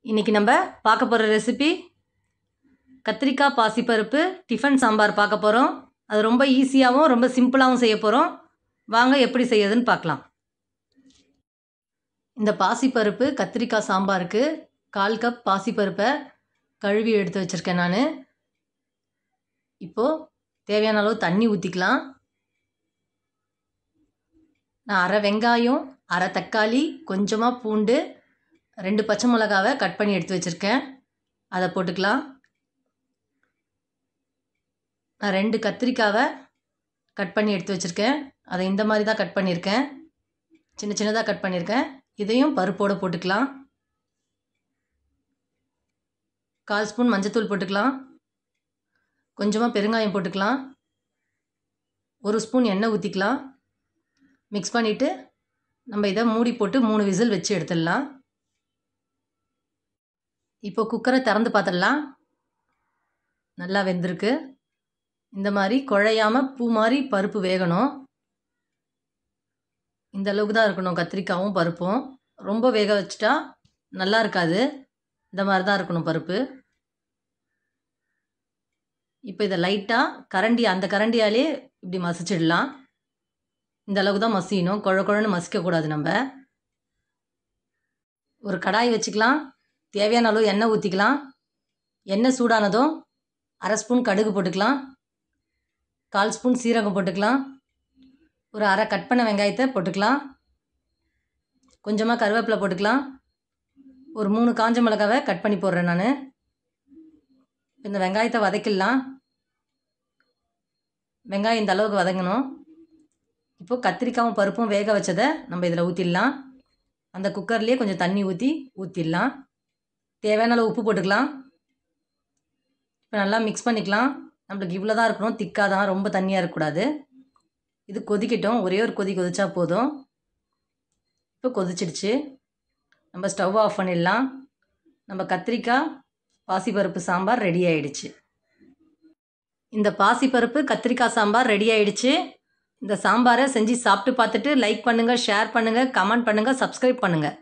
இன்றைக்கி நம்ம பார்க்க போகிற ரெசிபி கத்திரிக்காய் பாசிப்பருப்பு டிஃபன் சாம்பார் பார்க்க போகிறோம். அது ரொம்ப ஈஸியாகவும் ரொம்ப சிம்பிளாகவும் செய்ய போகிறோம். வாங்க எப்படி செய்யறதுன்னு பார்க்கலாம். இந்த பாசிப்பருப்பு கத்திரிக்காய் சாம்பாருக்கு 1/4 கப் பாசிப்பருப்பை கழுவி எடுத்து வச்சுருக்கேன். நான் இப்போது தேவையான அளவு தண்ணி ஊற்றிக்கலாம். நான் 1/2 வெங்காயம், 1/2 தக்காளி, கொஞ்சமாக பூண்டு, 2 பச்சை மிளகாவை கட் பண்ணி எடுத்து வச்சுருக்கேன். அதை போட்டுக்கலாம். நான் 2 கத்திரிக்காவை கட் பண்ணி எடுத்து வச்சுருக்கேன். அதை இந்த மாதிரி தான் கட் பண்ணியிருக்கேன். சின்ன சின்னதாக கட் பண்ணியிருக்கேன். இதையும் பருப்போடு போட்டுக்கலாம். 1/4 ஸ்பூன் மஞ்சத்தூள் போட்டுக்கலாம். கொஞ்சமாக பெருங்காயம் போட்டுக்கலாம். 1 ஸ்பூன் எண்ணெய் ஊற்றிக்கலாம். மிக்ஸ் பண்ணிவிட்டு நம்ம இதை மூடி போட்டு 3 விசில் வச்சு எடுத்துடலாம். இப்போ குக்கரை திறந்து பார்த்துடலாம். நல்லா வெந்திருக்கு. இந்த மாதிரி குழையாமல் பூ மாதிரி பருப்பு வேகணும். இந்த அளவுக்கு தான் இருக்கணும் கத்திரிக்காயும் பருப்பும். ரொம்ப வேக வச்சுட்டா நல்லா இருக்காது. இந்த மாதிரி தான் இருக்கணும் பருப்பு. இப்போ இதை லைட்டாக அந்த கரண்டியாலே இப்படி மசிச்சிடலாம். இந்த அளவுக்கு தான் மசியணும். குழன்னு மசிக்கக்கூடாது. நம்ம ஒரு கடாய் வச்சுக்கலாம். தேவையான அளவு எண்ணெய் ஊற்றிக்கலாம். எண்ணெய் சூடானதும் 1/2 ஸ்பூன் கடுகு போட்டுக்கலாம். 1/4 ஸ்பூன் சீரகம் போட்டுக்கலாம். ஒரு 1/2 கட் பண்ண வெங்காயத்தை போட்டுக்கலாம். கொஞ்சமாக கருவேப்பிலை போட்டுக்கலாம். ஒரு 3 காஞ்ச மிளகாவை கட் பண்ணி போடுறேன் நான். இந்த வெங்காயத்தை வதக்கிடலாம். வெங்காயம் இந்த அளவுக்கு வதங்கணும். இப்போது கத்திரிக்காயும் பருப்பும் வேக வச்சதை நம்ம இதில் ஊற்றிடலாம். அந்த குக்கர்லேயே கொஞ்சம் தண்ணி ஊற்றிடலாம். தேவையான அளவு உப்பு போட்டுக்கலாம். இப்போ நல்லா மிக்ஸ் பண்ணிக்கலாம். நம்மளுக்கு இவ்வளோ தான் இருக்கணும். திக்காக தான், ரொம்ப தண்ணியாக இருக்கக்கூடாது. இது கொதிக்கட்டும். ஒரே ஒரு கொதிச்சா போதும். இப்போ கொதிச்சிடுச்சு. நம்ம ஸ்டவ் ஆஃப் பண்ணிடலாம். நம்ம கத்திரிக்காய் பாசிப்பருப்பு சாம்பார் ரெடி ஆகிடுச்சு. இந்த பாசிப்பருப்பு கத்திரிக்காய் சாம்பார் ரெடி ஆகிடுச்சு. இந்த சாம்பாரை செஞ்சு சாப்பிட்டு பார்த்துட்டு லைக் பண்ணுங்கள், ஷேர் பண்ணுங்கள், கமெண்ட் பண்ணுங்கள், சப்ஸ்கிரைப் பண்ணுங்கள்.